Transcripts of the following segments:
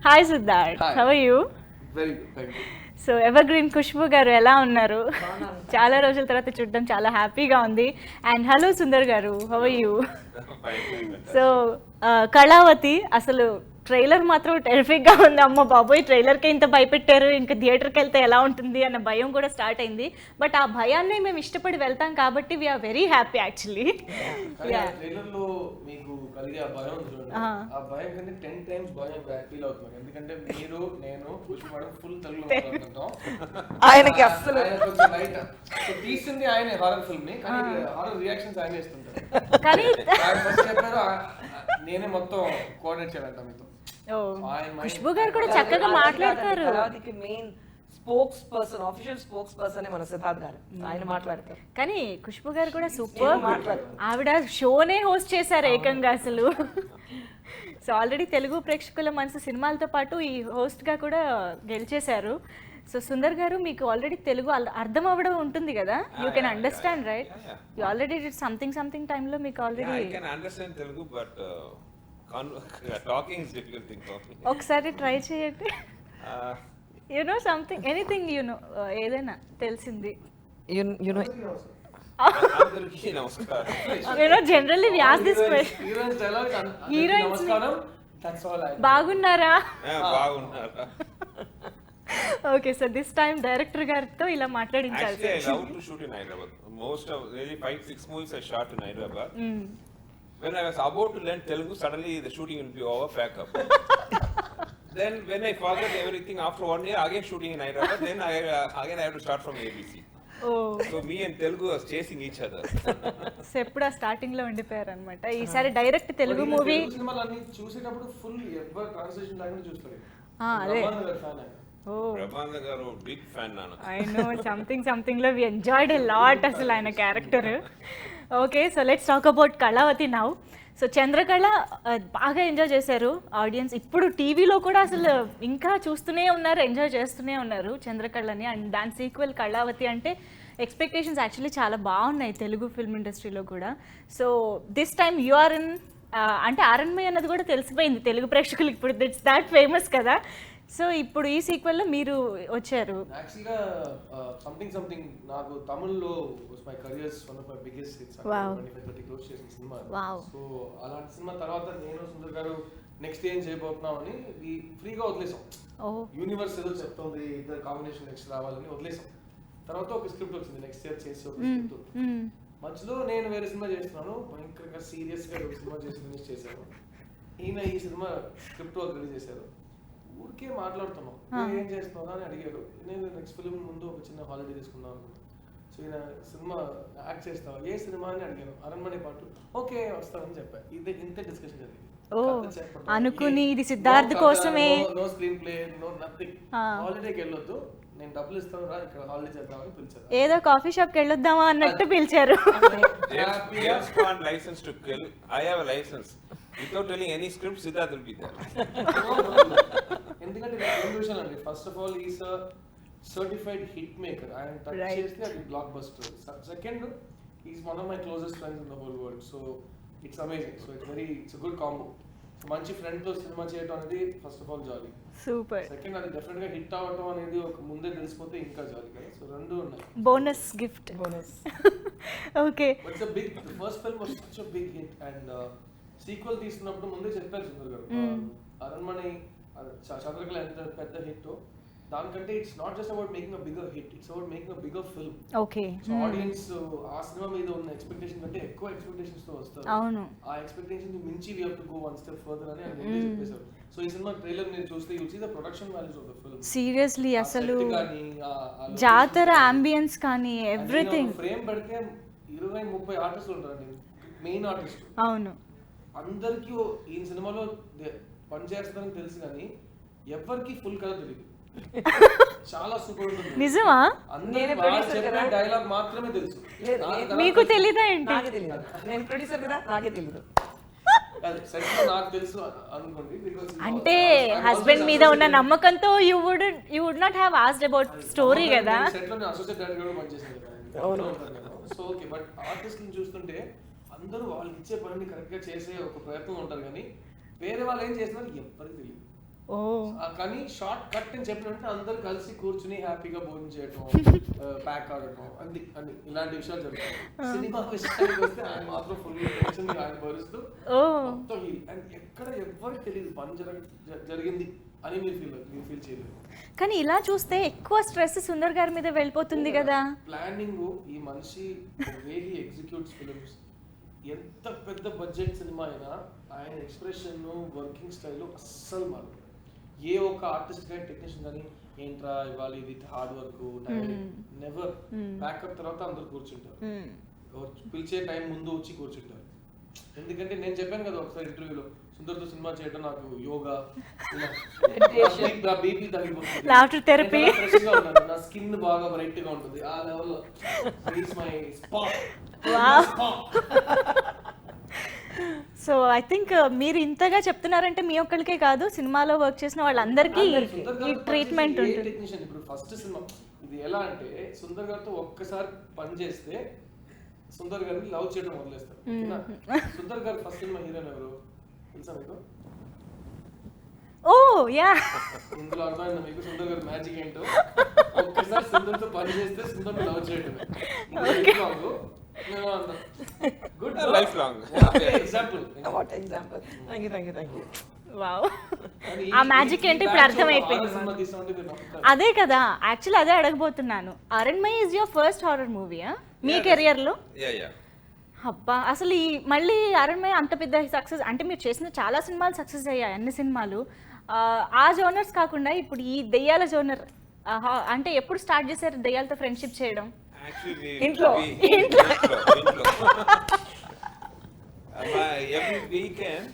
Hi Siddharth, Hi. how are you? Very good, thank you. So evergreen Khushbu గారు ఎలా ఉన్నారు? చాలా రోజుల తర్వాత చూడడం చాలా హ్యాపీగా ఉంది. And hello Sundar garu, how are you? So Kalavathi అసలు ట్రైలర్ మాత్రం టెరిఫిక్గా ఉంది. అమ్మ బాబోయ్, ట్రైలర్కి ఇంత భయపెట్టారు, ఇంకా థియేటర్కి వెళ్తే ఎలా ఉంటుంది అన్న భయం కూడా స్టార్ట్ అయింది. బట్ ఆ భయాన్ని మేము ఇష్టపడి వెళ్తాం కాబట్టి వీఆర్ వెరీ హ్యాపీ యాక్చువల్లీ. ట్రైలర్లో మీకు కలిగే ఆ భయం ఉంది చూడండి, ఆ భయం కంటే 10 times భయం ఫీల్ అవుతున్నాను. ఎందుకంటే మీరు నేను పుష్ప మేడం ఫుల్ తెలుగులో మాట్లాడుతుంటాం. ఆయనకి అస్సలు కొంచెం లైట్ తీసింది ఆయన హారర్ ఫిల్మ్ ని, కానీ హారర్ రియాక్షన్స్ ఆయన ఇస్తుంటారు. కానీ ఫస్ట్ చెప్పారు నేనే మొత్తం కోఆర్డినేట్ చేయాలంట మీతో. ఖుష్బు గారు కూడా చక్కగా మాట్లాడతారు. Main spokes person, official spokes person మన సిద్ధార్థ్ గారు, ఆయన మాట్లాడతారు. కానీ ఖుష్బు గారు కూడా సూపర్ ఆవిడ షోనే హోస్ట్ చేశారు ఏకంగా అసలు. సో ఆల్రెడీ తెలుగు ప్రేక్షకుల మనసు సినిమాలతో పాటు ఈ హోస్ట్గా కూడా గెలిచేశారు. సో సుందర్ గారు, మీకు ఆల్రెడీ తెలుగు అర్థం అవ్వడం ఉంటుంది కదా, you can understand right? You already did something టైంలో మీకు ఆల్రెడీ Telugu, but talking is difficult thing for me. ఒకసారి ట్రై చేయండి. You know something, anything you know, ఏదైనా తెలిసింది. యు నో అందరికీ నమస్కారం. You know generally we ask this question. Heroines dialogue heroines నమస్కారం, దట్స్ ఆల్. బాగున్నారా? బాగున్నారా? Okay, so this time director గారితో ఇలా మాట్లాడించాలి. Actually, I love to shoot in Hyderabad. Most of really 5-6 movies I shot in Hyderabad. When I was about to learn Telugu, suddenly the shooting will be over, pack up. Then when I forget everything after 1 year, again shooting in Hyderabad, then again I have to start from ABC. So me and Telugu was chasing each other. So ఎప్పుడు ఆ starting లో ఉండిపోయారు అనమాట. ఈసారి direct Telugu movie సినిమాలన్నీ చూసేటప్పుడు full ever translation లేకుండా చూస్తారు. అదే బ్రహ్మానంద గారు బిగ్ ఫ్యాన్ నాన్న. ఐ నో సంథింగ్ లో వి ఎంజాయ్డ్ ఎ లాట్ అసలు ఆయన character. Okay, so let's talk about Kalavathi now. So Chandrakala బాగా ఎంజాయ్ చేశారు ఆడియన్స్. ఇప్పుడు టీవీలో కూడా అసలు ఇంకా చూస్తూనే ఉన్నారు, ఎంజాయ్ చేస్తూనే ఉన్నారు చంద్రకళని. అండ్ దాని సీక్వెల్ కళావతి అంటే ఎక్స్పెక్టేషన్స్ యాక్చువల్లీ చాలా బాగున్నాయి తెలుగు ఫిల్మ్ ఇండస్ట్రీలో కూడా. So this time you are in, అంటే ఆర్ఎన్మై అన్నది కూడా తెలిసిపోయింది తెలుగు ప్రేక్షకులకి, ఇప్పుడు దిట్స్ దాట్ ఫేమస్ కదా. సో ఇప్పుడు ఈ సీక్వెల్లో మీరు వచ్చారు. యాక్చువల్గా సంథింగ్ నాకు తమిళ్లో my careers one of my biggest hits. 25-30 crores చేసిన సినిమా. సో అలాంటి సినిమా తర్వాత నేను సుందర్ గారు నెక్స్ట్ ఏం చేయబోతున్నాం అని ఫ్రీగా వదిలేసాం. యూనివర్స్ ఏదో చెప్తుంది ఇద్దరు కాంబినేషన్ నెక్స్ట్ రావాలని వదిలేసాం. తర్వాత ఒక స్క్రిప్ట్ వచ్చింది, నెక్స్ట్ ఇయర్ చేసి ఒక స్క్రిప్ట్. మధ్యలో నేను వేరే సినిమా చేస్తున్నాను, భయంకరంగా సీరియస్ గా ఒక సినిమా చేసి ఫినిష్ చేశాను. ఈయన ఈ సినిమా స్క్రిప్ట్ వర్క్ రిలీజ్ చేశారు. ఊరికే మాట్లాడుతున్నాం, ఏం చేస్తున్నావు అని అడిగారు. నేను నెక్స్ట్ ఫిల్మ్ ముందు ఒక చిన్న హాలిడే తీసుకుందాం అనుకున్నాను. సో ఈయన సినిమా యాక్ట్ చేస్తావా, ఏ సినిమా అని అడిగాను. అరణ్మనే పాటు, ఓకే వస్తానని చెప్పాను. ఇంతే డిస్కషన్ జరిగింది. అనుకుని ఇది సిద్ధార్థ్ కోసమే, no screenplay, no nothing. హాలిడేకి వెళ్ళొద్దు, నేను డబ్బులు ఇస్తాను రా, ఇక్కడ హాలిడే చేద్దామని పిలిచారు. ఏదో కాఫీ షాప్కి వెళ్ళొద్దామా అన్నట్టు పిలిచారు. License to kill. I have a license. Without telling any script, Siddharth will be there. ఎందుకంటే రెండు విషయాలు అండి. First of all is certified hit maker. ఆయన టచ్ చేస్తే అది block buster. Second, is one of my closest friends in the whole world. So it's amazing. So it's good combo. మంచి friend తో cinema చేయడం అనేది first of all jolly. Super. Second, అది definite గా hit అవ్వడం అనేది ఒక ముందే తెలిసిపోతే ఇంకా జాలీ కదా. సో రెండు ఉన్నాయి. Bonus gift. Okay, it's a big, the first film was such a big hit and sequel తీస్తున్నప్పుడు ముందే చెప్పారు సుందర్ గారు, అరణ్మనే చంద్రకళ ఎంత పెద్ద హిట్, దానికంటే it's not just about making a bigger hit, it's about making a bigger film. Okay, so audience ఆ cinema మీద ఉన్న ఎక్స్పెక్టేషన్ కంటే ఎక్కువ ఎక్స్పెక్టేషన్స్ తో వస్తారు. అవును, ఆ ఎక్స్పెక్టేషన్స్ మించి we have to go one step further అని ఆయన ముందే చెప్పేశారు. సో ఈ సినిమా ట్రైలర్ మీరు చూస్తే you see the production values of the film. Seriously అసలు జాతర అంబియన్స్ కానీ ఎవ్రీథింగ్. ఫ్రేమ్ పెడితే 20-30 ఆర్టిస్టులు ఉంటారండి, మెయిన్ ఆర్టిస్ట్. అవును, అందరికీ ఈ సినిమాలో పనిచేస్తుందని తెలుసు కానీ ఎవరికి ఫుల్ కథ తెలియదు. చాలా సూపర్ ఉంటుంది. నిజమా? డైలాగ్ మాత్రమే తెలుసు. మీకు తెలీదా ఏంటి? నాకే తెలియదు, నేను ప్రొడ్యూసర్ కదా, నాకే తెలియదు. నాకు తెలుసు అనుకోండి. అంటే హస్బెండ్ మీద ఉన్న నమ్మకంతో you would not have asked about story కదా. సెట్ లో అసోసియేట్ డైరెక్టర్ కూడా పనిచేశాను కదా. సో ఓకే, బట్ ఆర్టిస్ట్ని చూస్తుంటే అందరూ వాళ్ళు ఇచ్చే పనిని కరెక్ట్ గా చేసే ఒక ప్రయత్నం ఉంటారు, కానీ వేరే వాళ్ళు ఏం చేస్తున్నారు ఎవరికి తెలియదు. ఓ కానీ షార్ట్ కట్ అని చెప్పినట్టు అందరు కలిసి కూర్చుని హ్యాపీగా భోజనం చేయడం ప్యాక్ ఆడటం అన్ని ఇలాంటి విషయాలు జరుగుతాయి. సినిమా విషయానికి వస్తే ఆయన మాత్రం ఫుల్ టెన్షన్ ఆయన భరిస్తూ మొత్తం అండ్ ఎక్కడ ఎవ్వరికి తెలియదు పని జరిగింది అని మీరు ఫీల్ చేయలేదు. కానీ ఇలా చూస్తే ఎక్కువ స్ట్రెస్ సుందర్ గారి మీద వెళ్ళిపోతుంది కదా. ప్లానింగ్ ఈ మనిషి వే హి ఎగ్జిక్యూట్స్ ఫిల్మ్స్ ఎంత పెద్ద బడ్జెట్ సినిమా అయినా ఆయన ఎక్స్ప్రెషన్ వర్కింగ్ స్టైల్ అస్సలు మారు. ఏ ఒక్క ఆర్టిస్ట్ కానీ టెక్నీషియన్ కానీ ఏంట్రా ఇవ్వాలి with hard work never. Backup తర్వాత అందరు కూర్చుంటారు, పిలిచే టైం ముందు వచ్చి కూర్చుంటారు. ఎందుకంటే నేను చెప్పాను కదా ఒకసారి ఇంటర్వ్యూలో, సుందర్తో సినిమా చేయడం నాకు యోగా, బీపీ తగ్గిపోతుంది, నా స్కిన్ బాగా బ్రైట్ గా ఉంటుంది, ఆ లెవెల్లో my spa. So I think మీరు ఇంతగా చెప్తున్నారంటే మీ ఒక్కరికే కాదు, సినిమాలో వర్క్ చేసిన వాళ్ళందరికీ ఈ ట్రీట్మెంట్ ఉంటుంది. ఇప్పుడు ఫస్ట్ సినిమా ఇది ఎలా అంటే సుందర్ గారితో ఒక్కసారి పని చేస్తే సుందర్ గారిని లవ్ చేయడం మొదలేస్తారు. సుందర్ గారి ఫస్ట్ సినిమా హీరోయిన్ ఎవరు తెలుసా మీకు? ఓ యా, ఇందులో అర్థమైందా మీకు సుందర్ గారి మ్యాజిక్ ఏంటో? ఒక్కసారి సుందర్తో పని చేస్తే సుందర్ లవ్ చేయడం. Good life long example. What example. Thank you. Wow, ఆ మ్యాజిక్ ఏంటి ఇప్పుడు అర్థమైపోయింది. అదే కదా, యాక్చువల్లీ అదే అడగబోతున్నాను. Aranmanai is your first horror మూవీయా మీ కెరియర్ లో? అబ్బా, అసలు ఈ మళ్ళీ అరణ్మయ్య అంత పెద్ద సక్సెస్ అంటే, మీరు చేసిన చాలా సినిమాలు సక్సెస్ అయ్యాయి, అన్ని సినిమాలు. ఆ జోనర్స్ కాకుండా ఇప్పుడు ఈ దెయ్యాల జోనర్ అంటే ఎప్పుడు స్టార్ట్ చేశారు దెయ్యాలతో ఫ్రెండ్షిప్ చేయడం? ఇంట్లో every weekend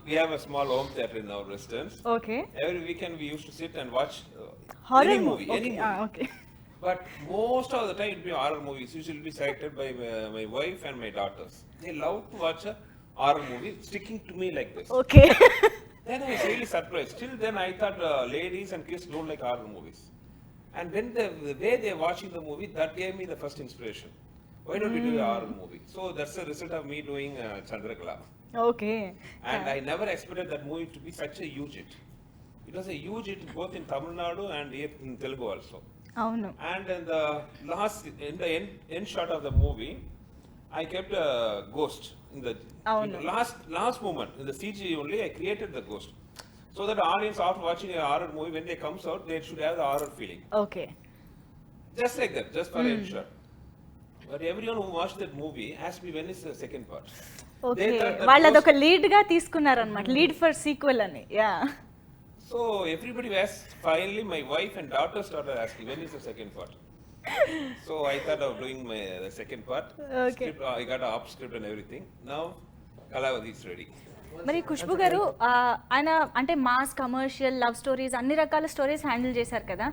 we have a small home theater in our residence. Okay. Every weekend we used to sit and watch horror any movie. Okay. But most of the time it will be horror movies, usually be selected by my wife and my daughters. They love to watch a horror movie, sticking to me like this. Okay. Then I was really surprised. Till then I thought ladies and kids don't like horror movies. And when the way they're watching the movie, that gave me the first inspiration. Why don't we do a horror movie? So that's the result of me doing Chandrakala. Okay. And I never expected that movie to be such a huge hit. It was a huge hit both in Tamil Nadu and here in Telugu also. Avunu. And in the end shot of the movie, I kept a ghost in the last moment. In the CG only, I created the ghost. So that the audience after watching a horror movie, when they comes out, they should have the horror feeling. Okay. Just like that, just for a shot. But everyone who watched that movie asked me when is the second part. Okay. వాళ్ళు అదొక lead గా తీసుకున్నారు అన్నమాట, lead for sequel అని. Yeah. So everybody was finally my wife and daughter started asking when is the second part. So I thought of doing the second part. Okay. Script, I got a up script and everything. Now Kalavathi is ready. మరి ఖుష్బు గారు ఆయన అంటే mass, commercial, love stories అన్ని రకాల stories handle చేశారు కదా.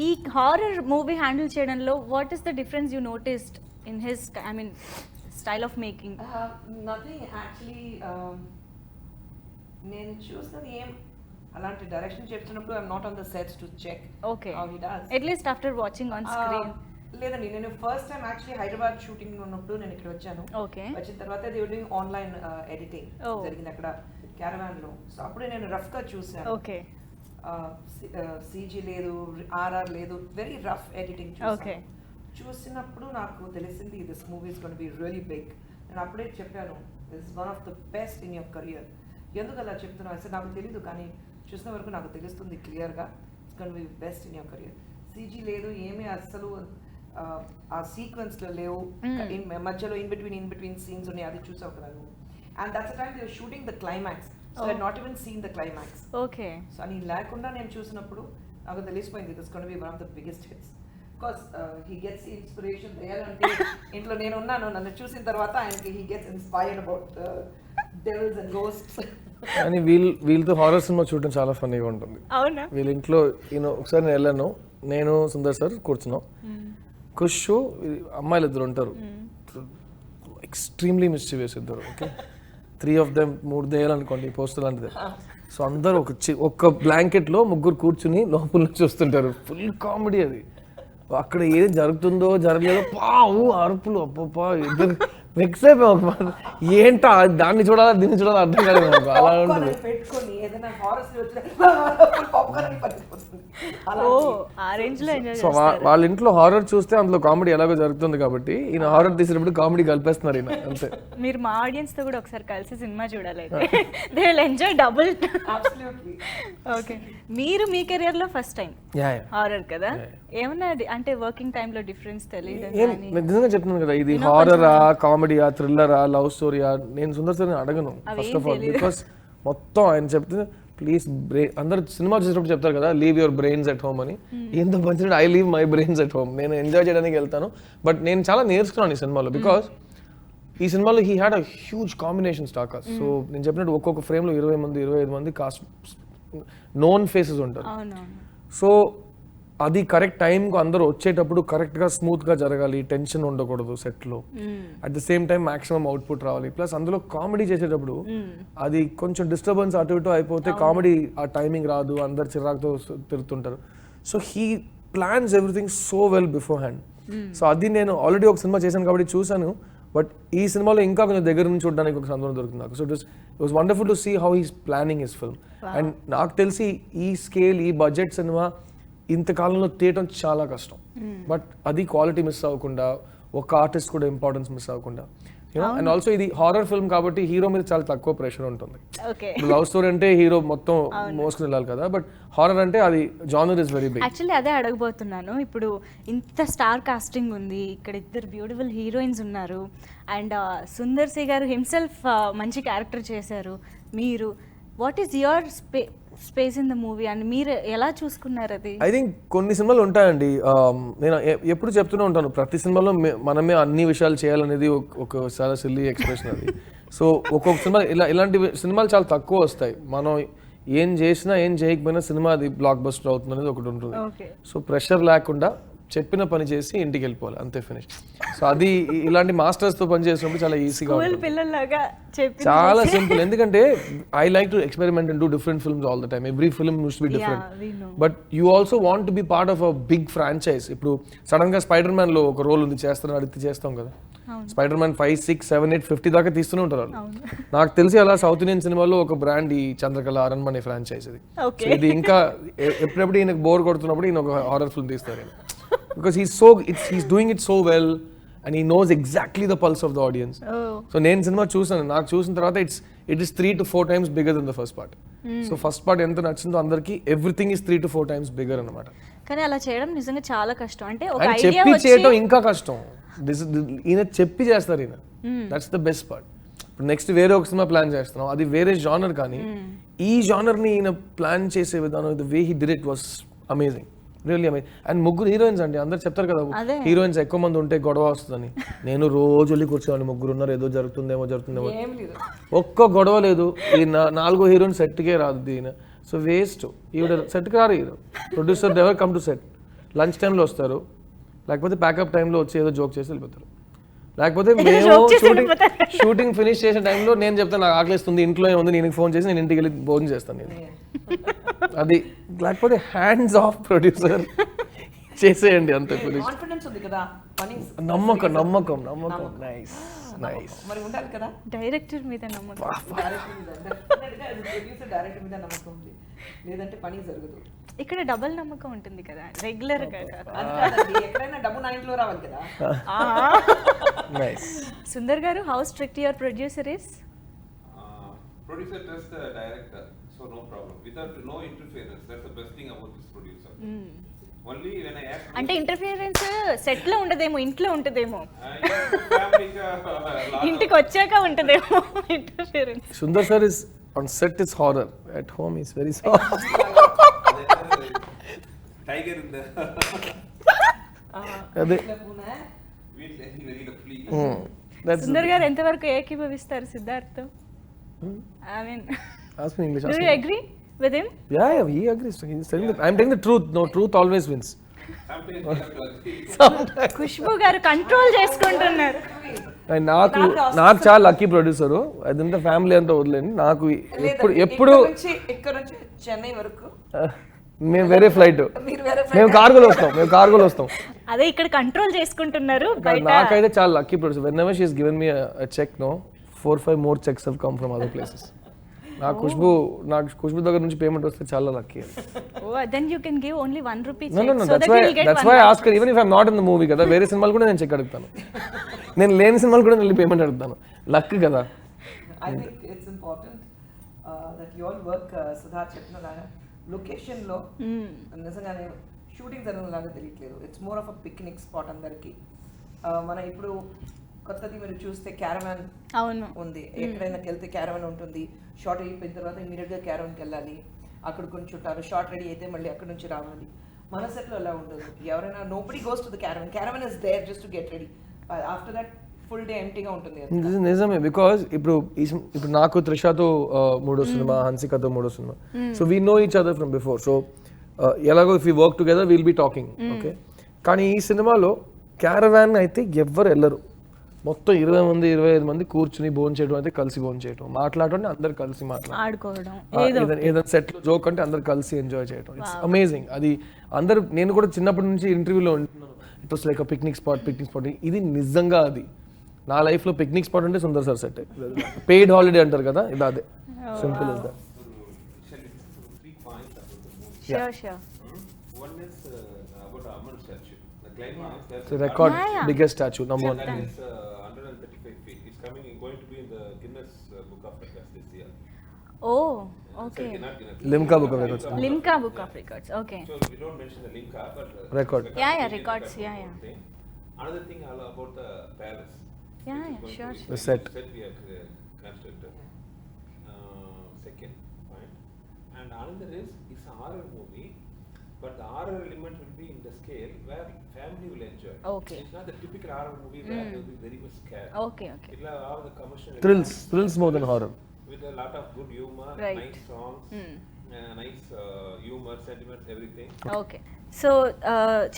ఈ horror movie handle చేయడంలో what is the difference you noticed in his style of making? Nothing actually. నేను చూసినది ఏం అలాంటి డైరెక్షన్ చెప్తున్నప్పుడు I'm not on the sets to check how he does, at least after watching on screen. లేదండి, నేను first time actually Hyderabad shooting ఉన్నప్పుడు నేను ఇక్కడ వచ్చాను. వచ్చిన తర్వాత they were doing online editing జరిగింది అక్కడ క్యారవాన్ లో. సో అప్పుడే నేను రఫ్ గా చూసాను. సీజీ లేదు, ఆర్ఆర్ లేదు, వెరీ రఫ్ ఎడిటింగ్ చూసినప్పుడు నాకు తెలిసింది this movie is gonna be really big. నేను అప్పుడే చెప్పాను this is one of the best in your career. ఎందుకు అలా చెప్తున్నాను అసలు నాకు తెలీదు, కానీ చూసిన వరకు నాకు తెలుస్తుంది క్లియర్గా it's gonna B best in your career. CG లేదు, ఏమీ అస్సలు ఆ సీక్వెన్స్లో లేవు, మధ్యలో ఇన్ బిట్వీన్ సీన్స్ ఉన్నాయి, అది చూసావు కదా నువ్వు. And that's time they were shooting the climax, so I not even seen the climax. Okay. So అని లేకుండా నేను చూసినప్పుడు నాకు తెలిసిపోయింది this gonna be one of the biggest hits. Because he gets inspiration అంటే ఇంట్లో నేను ఉన్నాను, నన్ను చూసిన తర్వాత ఆయనకి he gets inspired about devils and ghosts. కానీ వీళ్ళతో హారర్ సినిమా చూడటం చాలా ఫన్నీగా ఉంటుంది. అవునా? వీళ్ళ ఇంట్లో ఒకసారి నేను వెళ్ళాను, నేను సుందర్ సార్ కూర్చున్నాం. కుష్ అమ్మాయిలు ఇద్దరు ఉంటారు, ఎక్స్ట్రీమ్లీ మిస్చివియస్ ఇద్దరు. ఓకే, 3 of them 3 దేయాలనుకోండి పోస్టర్ లాంటిది. సో అందరూ ఒక బ్లాంకెట్లో ముగ్గురు కూర్చుని లోపల నుంచి వస్తుంటారు. ఫుల్ కామెడీ అది. అక్కడ ఏం జరుగుతుందో జరగలేదో పావు అరుపులు, అప్పప్ప ఇద్దరు వెక్స్ అయిపోయాం. ఏంటో దాన్ని చూడాలా దీన్ని చూడాలా అర్థం కాలేదు నాకు. అలా ఉంటుంది. పెట్టుకొని ఏదైనా హారస్ పాప్కార్న్ పడిపోతుంది. ఓ ఆ రేంజ్ లో ఎంజాయ్ సో వాళ్ళ ఇంట్లో హారర్ చూస్తే అందులో కామెడీ ఎలాగో జరుగుతుంది కాబట్టి ఈయన హారర్ తీసినప్పుడు కామెడీ కలిపేస్తున్నారు ఈయన అంతే. మీరు మా ఆడియన్స్ తో కూడా ఒకసారి కలిసి సినిమా చూడాలి. They will enjoy double. Absolutely. Okay, మీరు మీ కెరియర్ లో ఫస్ట్ టైం హారర్ కదా, ఏమన్నా అంటే వర్కింగ్ టైమ్ లో డిఫరెన్స్ తెలియదు? నిజంగా చెప్తున్నాను కదా, ఇది హారరా, కామెడీయా, థ్రిల్లరా, లవ్ స్టోరీయా, నేను సుందర్ సార్ అడగను ఫస్ట్ ఆఫ్ ఆల్. బికాస్ మొత్తం ఆయన చెప్తే ప్లీజ్ అందరు సినిమా చూసేటప్పుడు చెప్తారు కదా, leave your brains at home అని. ఏంతో పంచినట్టు I leave my brains at home. నేను ఎంజాయ్ చేయడానికి వెళ్తాను. బట్ నేను చాలా నేర్చుకున్నాను ఈ సినిమాలో. బికాస్ ఈ సినిమాలో he had a huge combination star cast. So నేను చెప్పినట్టు ఒక్కొక్క ఫ్రేమ్లో 20 మంది 25 మంది కాస్ట్ నోన్ ఫేసెస్ ఉంటారు. సో అది కరెక్ట్ టైంకు అందరూ వచ్చేటప్పుడు కరెక్ట్గా స్మూత్గా జరగాలి, టెన్షన్ ఉండకూడదు సెట్లో. At the same time maximum output రావాలి. ప్లస్ అందులో కామెడీ చేసేటప్పుడు అది కొంచెం డిస్టర్బెన్స్ అటు ఇటు అయిపోతే కామెడీ ఆ టైమింగ్ రాదు, అందరు చిరాకుతో తిరుగుతుంటారు. So he plans everything so well beforehand. So అది నేను ఆల్రెడీ ఒక సినిమా చేశాను కాబట్టి చూశాను. బట్ ఈ సినిమాలో ఇంకా కొంచెం దగ్గర నుంచి చూడడానికి ఒక సందర్భం దొరుకుతుంది నాకు. So it was wonderful to see how he's planning his film. And నాకు తెలిసి ఈ స్కేల్, ఈ బడ్జెట్ సినిమా ఇంతకాలంలో తీయటం చాలా కష్టం. బట్ అది క్వాలిటీ మిస్ అవ్వకుండా, ఒక ఆర్టిస్ట్ కూడా ఇంపార్టెన్స్ మిస్ అవ్వకుండా, అండ్ ఆల్సో ఇది హారర్ ఫిల్మ్ కాబట్టి హీరో మీద చాలా తక్కువ ప్రెషర్ ఉంటుంది. లవ్ స్టోరీ అంటే హీరో మొత్తం మోసుకుని వెళ్ళాలి కదా, బట్ హారర్ అంటే అది genre is very big. Actually అదే అడగబోతున్నాను. ఇప్పుడు ఇంత స్టార్ కాస్టింగ్ ఉంది, ఇక్కడ ఇద్దరు బ్యూటిఫుల్ హీరోయిన్స్ ఉన్నారు, అండ్ సుందర్ సి గారు హిమ్సెల్ఫ్ మంచి క్యారెక్టర్ చేశారు. మీరు what is your space in the movie and మీరు ఎలా చూసుకున్నారు అది? ఐ థింక్ కొన్ని సినిమాలు ఉంటాయండి, నేను ఎప్పుడు చెప్తూనే ఉంటాను, ప్రతి సినిమాలో మనమే అన్ని విషయాలు చేయాలనేది ఒక చాలా సిల్లీ ఎక్స్ప్రెషన్ అది. సో ఒక్కొక్క సినిమా ఇలాంటి సినిమాలు చాలా తక్కువ వస్తాయి. మనం ఏం చేసినా ఏం చేయకపోయినా సినిమా అది బ్లాక్ బస్టర్ అవుతుంది అనేది ఒకటి ఉంటుంది. సో ప్రెషర్ లేకుండా చెప్పిన పని చేసి ఇంటికి వెళ్ళిపోవాలి, అంతే, ఫినిష్. సో అది ఇలాంటి మాస్టర్స్ తో పని చేసినప్పుడు చాలా ఈజీగా ఉంటుంది, చాలా సింపుల్. ఎందుకంటే I like to experiment and do different films all the time. Every film used to be different, but you also want to be part of a big franchise. ఇప్పుడు సడన్ గా స్పైడర్ మ్యాన్ లో ఒక role ఉంది, చేస్తాను అడిగితే చేస్తాం కదా. Spider man 5, 6, 7, 8, 50 దాకా తీస్తూనే ఉంటారు వాళ్ళు. నాకు తెలిసి అలా సౌత్ ఇండియన్ సినిమాలో ఒక బ్రాండ్ ఈ చంద్రకళ అరణ్మనే ఫ్రాంచైజ్ ఇది. ఇది ఇంకా ఎప్పుడెప్పుడు ఈయనకు బోర్ కొడుతున్నప్పుడు ఈయన ఒక హారర్ ఫిల్మ్ తీస్తారు. Because he's doing it so well and he knows exactly the pulse of the audience. So నేను సినిమా చూసాను, నాకు చూసిన తర్వాత it is 3 to 4 times bigger than the first part. So first part ఎంత నచ్చిందో అందరికి everything is 3 to 4 times bigger అన్నమాట. కానీ అలా చేయడం నిజంగా చాలా కష్టం. అంటే ఒక ఐడియా చెప్పి చేయడం ఇంకా కష్టం. ఈయన చెప్పి చేస్తారు ఈయన. That's the best part. ఇప్పుడు నెక్స్ట్ వేరే ఒక సినిమా ప్లాన్ చేస్తున్నాం, అది వేరే జానర్, కానీ ఈ జానర్ ని ఈయన ప్లాన్ చేసే విధానం, the way he did it was amazing. Really amazing. And ముగ్గురు హీరోయిన్స్ అండి, అందరు చెప్తారు కదా హీరోయిన్స్ ఎక్కువ మంది ఉంటే గొడవ వస్తుందని. నేను రోజు వెళ్ళి కూర్చోవాలి, ముగ్గురు ఉన్నారు, ఏదో జరుగుతుందేమో. ఒక్క గొడవ లేదు. ఈ 4 హీరోయిన్ సెట్కే రాదు ఈయన. So waste. ఈవిడ సెట్కి రారు, hero producer ever come to set. Lunch టైంలో వస్తారు, లేకపోతే ప్యాకప్ టైంలో వచ్చి ఏదో జోక్ చేసి వెళ్ళిపోతారు. లేకపోతే మేము షూటింగ్ ఫినిష్ చేసే టైంలో నేను చెప్తాను నాకు ఆకలిస్తుంది, ఇంట్లో ఏముంది, నేను ఫోన్ చేసి నేను ఇంటికి వెళ్ళి భోజనం చేస్తాను నేను. అది లేకపోతే హ్యాండ్స్ ఆఫ్ ప్రొడ్యూసర్ చేసేయండి అంతే. నమ్మకం. నైస్. మరి ఉండాలి కదా డైరెక్టర్ మీద నమ్మకం. డైరెక్టర్ మీద నమ్మకం ఉంది, లేదంటే పని జరగదు. ఇక్కడ డబుల్ నమ్మకం ఉంటుంది కదా, రెగ్యులర్ గా. ఎక్కడైనా డబ్బు నా ఇంట్లో రావాలి కదా. Sundar garu, how strict your producer is? Producer trusts the director, so no problem. Without no interference, that's the best thing about this producer. Only when I ask. అంటే ఇంటర్ఫియరెన్స్ సెట్ లో ఉండదేమో, ఇంట్లో ఉంటదేమో, ఇంటికి వచ్చాక ఉంటదేమో interference. Sundar sir is on set is horror, at home is very soft. Tiger in the అదే సుందర్ గారు ఎంతవరకు ఏకీభవిస్తారు Siddharth? I mean, ask me English. Do you agree with him? Yeah, he agrees. He's telling I'm telling the truth. No, truth always wins. Sometimes Khushbu గారు control చేసుకుంటున్నారు. నాకు చాలా lucky producer. అదంతా family అంతా వదిలేండి. నాకు ఎప్పుడు ఇక్కడ నుంచి చెన్నై వరకు మేము వేరే ఫ్లైట్, మీరు వేరే మేము కార్గోలో వస్తాం. అదే ఇక్కడ కంట్రోల్ చేసుకుంటున్నారు బయట. నాకైతే చాలా lucky producer. Whenever she has given me a cheque, no 4-5 more checks have come from other places. నాకు ఖుష్బు దగ్గర నుంచి పేమెంట్ వస్తే చాలా lucky. Then you can give only 1 rupee No, check, so that's that you'll get why 1 I ask her, even if I'm not in the movie కదా, వేరే సినిమాలు కూడా నేను చెక్ అడుగుతాను. నేను లేని సినిమాలు కూడా వెళ్ళి పేమెంట్ అడుగుతాను. లక్ కదా. I think it's important that you all work, Siddharth చెప్పినలాగా లొకేషన్లో నిజంగానే షూటింగ్ జరగలాగా తెలియట్లేదు. It's more of a picnic spot అందరికి. మన ఇప్పుడు కొత్తది మీరు చూస్తే క్యారవాన్ అవును ఉంది, ఎక్కడైనా వెళ్తే క్యారవాన్ ఉంటుంది. షార్ట్ అయిపోయిన తర్వాత ఇమీడియట్గా క్యారవాన్కి వెళ్ళాలి, అక్కడ కొంచెం చుట్టారు, షార్ట్ రెడీ అయితే మళ్ళీ అక్కడ నుంచి రావాలి. మన సెట్లో అలా ఉండదు. ఎవరైనా nobody goes to the caravan is there just to get ready. After that full day ఎంటీగా ఉంటుంది. నిజమే, బికాస్ ఇప్పుడు నాకు త్రిషాతో 3వ సినిమా, హన్సికతో 3వ సినిమా, so we know each other from before. So ఎలాగో if you work together will be talking, okay. కానీ ఈ సినిమాలో క్యారవాన్ అయితే ఎవ్వరు వెళ్ళరు. మొత్తం 20 మంది 25 మంది కూర్చుని భోజనం చేయడం అయితే కలిసి భోజనం చేయడం, మాట్లాడటం అందరు కలిసి ఆడుకోవడం, ఏదైనా సెట్ లో జోక్ అంటే అందరు కలిసి ఎంజాయ్ చేయడం. It's amazing. అది అందరు, నేను కూడా చిన్నప్పటి నుంచి ఇంటర్వ్యూలో ఉంటున్నాను, it was like picnic spot. ఇది నిజంగా అది నా లైఫ్ లో పిక్నిక్ స్పాట్ అంటే Sundar sir set. Paid holiday అంటారు కదా, ఇది అదే. Simple is that. Sure. One is about Aman statue. The climax. It's a record biggest statue, number 1. That is 135 feet. It's going to be in the Guinness Book of Records this year. Oh, okay. Sorry, not Guinness. Limca Book of Records. Limca Book of Records, okay. So we don't mention the Limca, but Record. Yeah, records, yeah. Another thing about the palace. Yeah, sure. The set we have constructed. Second point. And another is, it's a horror movie, but the horror element will be in the scale where family will enjoy. Okay. It's not the typical horror movie where they will be very much scared. Okay. It will have all the commercial thrills more than horror. With a lot of good humor, Right. nice songs, nice humor, sentiments, everything. Okay. So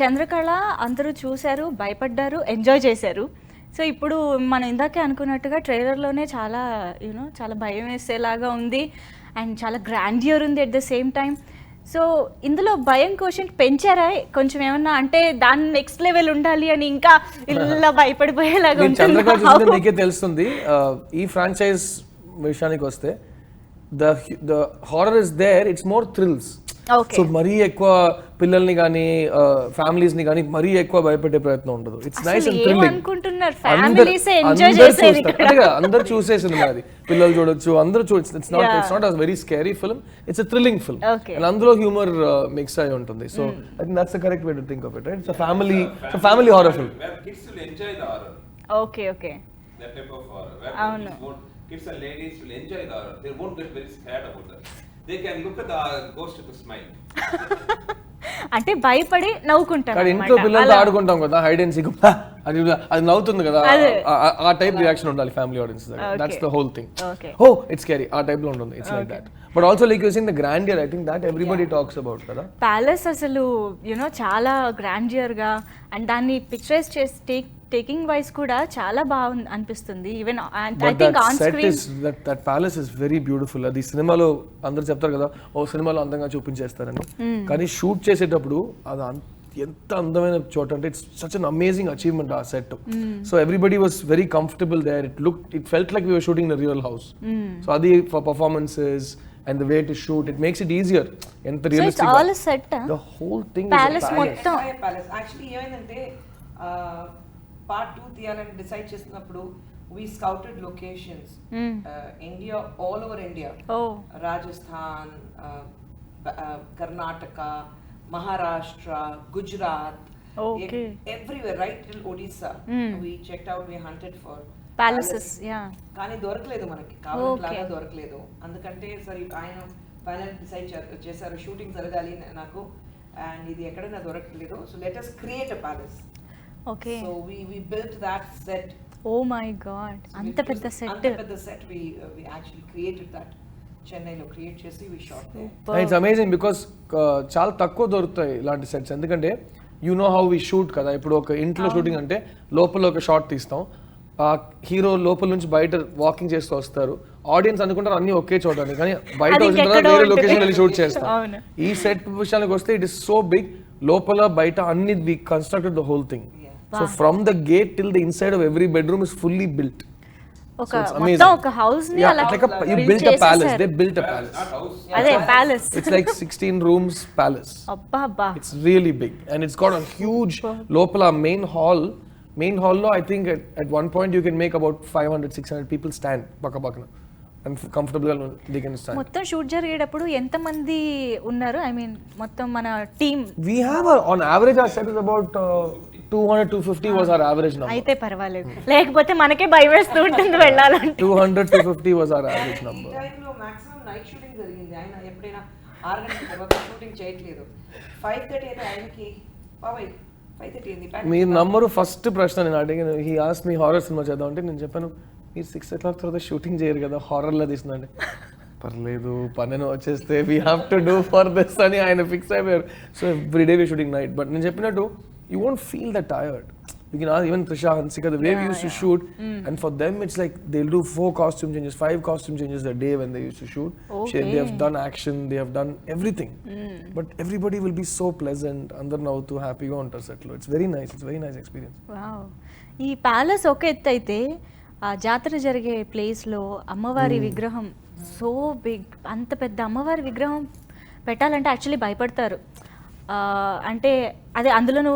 Chandrakala అందరూ చూశారు, భయపడ్డారు, enjoy చేశారు. So ఇప్పుడు మనం ఇందాకే అనుకున్నట్టుగా ట్రైలర్లోనే చాలా చాలా భయం వేసేలాగా ఉంది అండ్ చాలా గ్రాండియర్ ఉంది at the same time. So ఇందులో భయం కోషెంట్ పెంచారా కొంచెం ఏమన్నా, అంటే దాని నెక్స్ట్ లెవెల్ ఉండాలి అని ఇంకా ఇలా భయపడిపోయేలాగా ఉంటుంది? నీకే తెలుస్తుంది. ఈ ఫ్రాంచైజ్ విషయానికి వస్తే the horror is there, it's more thrills. So మరీ ఎక్కువ పిల్లల్ని కానీ ఫ్యామిలీస్ ని కానీ మరీ ఎక్కువ భయపెట్టే ప్రయత్నం ఉండదు. It's nice and thrilling. అందరూ చూసే సినిమా అది, పిల్లలు చూడొచ్చు, అందరూ చూడొచ్చు. It's not a very scary film, it's a thrilling film. And అందులో హ్యూమర్ మిక్స్ అయి ఉంటుంది. So I think that's the correct way to think of it, right? It's a family horror film. Where kids will enjoy the horror. Okay. That type of horror. Where kids and ladies will enjoy the horror. They won't get very scared about that. They can look at the ghost with a smile. అంటే భయపడి నవ్వుకుంటారు. కానీ ఇంట్లో పిల్లలతో ఆడుకుంటాం కదా, hide and seek, అది నవ్వుతుంది కదా, ఆ టైప్ రియాక్షన్ ఉండాలి ఫ్యామిలీ ఆడియన్స్ దగ్గర. That's the whole thing. Oh it's scary, ఆ టైప్ లో ఉంటుంది. It's like that. But also like using the grandeur, I think that everybody talks about కదా. ప్యాలెస్ అసలు చాలా గ్రాండియర్ గా, అండ్ దాన్ని పిక్చరైజ్ చేసి టేకింగ్ వైస్ కూడా చాలా బాగుంది అనిపిస్తుంది. Even I think on screen that palace is very beautiful. అది సినిమాలో అందరూ చెప్తారు కదా, ఓ సినిమాలో అందంగా చూపించేస్తారని, కానీ షూట్ చేసేటప్పుడు అది ఎంత అందమైన చోట అంటే it's such an amazing achievement ఆ set. So everybody was very comfortable there. It felt like we were shooting in a real house. So అది for performances and the way to shoot, it makes it easier. ఎంత realistic, so it's all a set, the whole thing palace is మొత్తం. Palace actually ఏమైందంటే part 2 తీయాలని decide చేసినప్పుడు we scouted locations, India, all over India, Rajasthan, Karnataka, Maharashtra, Gujarat, everywhere, right till Odisha. We checked out, we hunted for palaces, కానీ దొరకలేదు, మనకి కావాలట్లాగా దొరకలేదు. అందుకంటే సరే ఆయన ఫైనల్ డిసైడ్ చేశారు షూటింగ్ జరగాలి నాకు, అండ్ ఇది ఎక్కడైనా దొరకలేదు, so let us create a palace. Okay. So we built that set. Oh my god, anta pedda set we actually created that. చెన్నైలో క్రియేట్ చేసి we shot there. It's amazing because చాలా తక్కువ దొరుకుతాయి ఇలాంటి సెట్స్. ఎందుకంటే you know how we shoot కదా. ఇప్పుడు ఒక ఇంట్లో షూటింగ్ అంటే లోపల ఒక షాట్ తీస్తాం, హీరో లోపల నుంచి బయట వాకింగ్ చేస్తూ వస్తారు, ఆడియన్స్ అనుకుంటారు అన్ని ఒకే చోటని, కానీ బయట అది వచ్చిన తర్వాత ఇంకెక్కడో వేరే ఉంటుంది. లొకేషన్ వెళ్ళి షూట్ చేస్తాం. అవును. ఈ సెట్ విషయానికి వస్తే ఇట్ ఇస్ సో బిగ్, లోపల బయట అన్ని we constructed the whole thing. So from the gate till the inside of every bedroom is fully built. ఒక మొత్తం ఒక హౌస్ ని అలా you built a palace. They built a palace. Not house. అదే palace. It's like 16 rooms palace. అబ్బా అబ్బా. It's really big and it's got a huge lopala main hall. Main hall lo I think at one point you can make about 500-600 people stand bakka and comfortably they can stand. మొత్తం shoot జరిగేటప్పుడు ఎంత మంది ఉన్నారు? I mean మొత్తం మన team. We have on average our set is about 200-250 was our average number. అయితే పర్వాలేదు, లేకపోతే మనకే భయం వేస్తూ ఉంటుంది వెళ్ళాలంటే. 200-250 was our average ఈ number. టైంలో మాక్సిమం నైట్ షూటింగ్ జరిగింది. ఆయన ఎప్పుడైనా 6 గంటల తర్వాత షూటింగ్ చేయట్లేదు. 5:30 అయితే ఆయనకి బాబాయ్ 5:30 ఏంది మీ నంబరు ఫస్ట్ ప్రశ్న నేను అడిగాను. He asked me horror cinema చేద్దాం అంటే నేను చెప్పాను మీరు 6 o'clock తర్వాత షూటింగ్ చేయరు కదా, హారర్లో తీసిందండి. పర్లేదు పన్నెను వచ్చేస్తే we have to do for this అని ఆయన ఫిక్స్ అయిపోయారు. So every day we shooting night. But నేను చెప్పినట్టు you won't feel that tired. You can ask even Trisha, Hansika, the way we used to shoot, and for them it's like they'll do 4 costume changes, 5 costume changes a day when they used to shoot. They have done action, they have done everything. But everybody will be so pleasant, andar navuttu happy ga untaru set lo. It's very nice. It's a very nice experience. Wow. ఈ palace ఒక ఎత్తు అయితే ఆ జాతర జరిగే ప్లేస్లో అమ్మవారి విగ్రహం సో బిగ్, అంత పెద్ద అమ్మవారి విగ్రహం పెట్టాలంటే యాక్చువల్లీ భయపడతారు. అంటే అదే అందులోనూ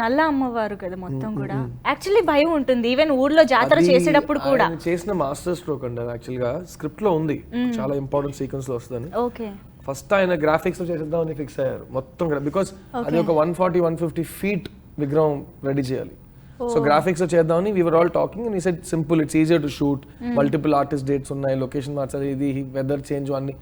నల్ల అమ్మవారు కదా మొత్తం కూడా, యాక్చువల్లీ భయం ఉంటుంది ఈవెన్ ఊర్లో జాతర చేసేటప్పుడు కూడా. ఆయన చేసిన మాస్టర్ స్ట్రోక్ అండి, యాక్చువల్ గా స్క్రిప్ట్ లో ఉంది, చాలా ఇంపార్టెంట్ సీక్వెన్స్ లో వస్తుందని. ఓకే. ఫస్ట్ ఆయన గ్రాఫిక్స్ లో చేసేద్దామని ఫిక్స్ అయ్యారు మొత్తం, బికాస్ అది ఒక 140-150 feet విగ్రహం రెడీ చేయాలి. సో గ్రాఫిక్స్ లో చేద్దామని we were all talking and he said simple, it's easier to shoot, multiple artist dates ఉన్నాయి, లొకేషన్ మార్చాలి, ఇది వెదర్ చేంజ్ అన్ని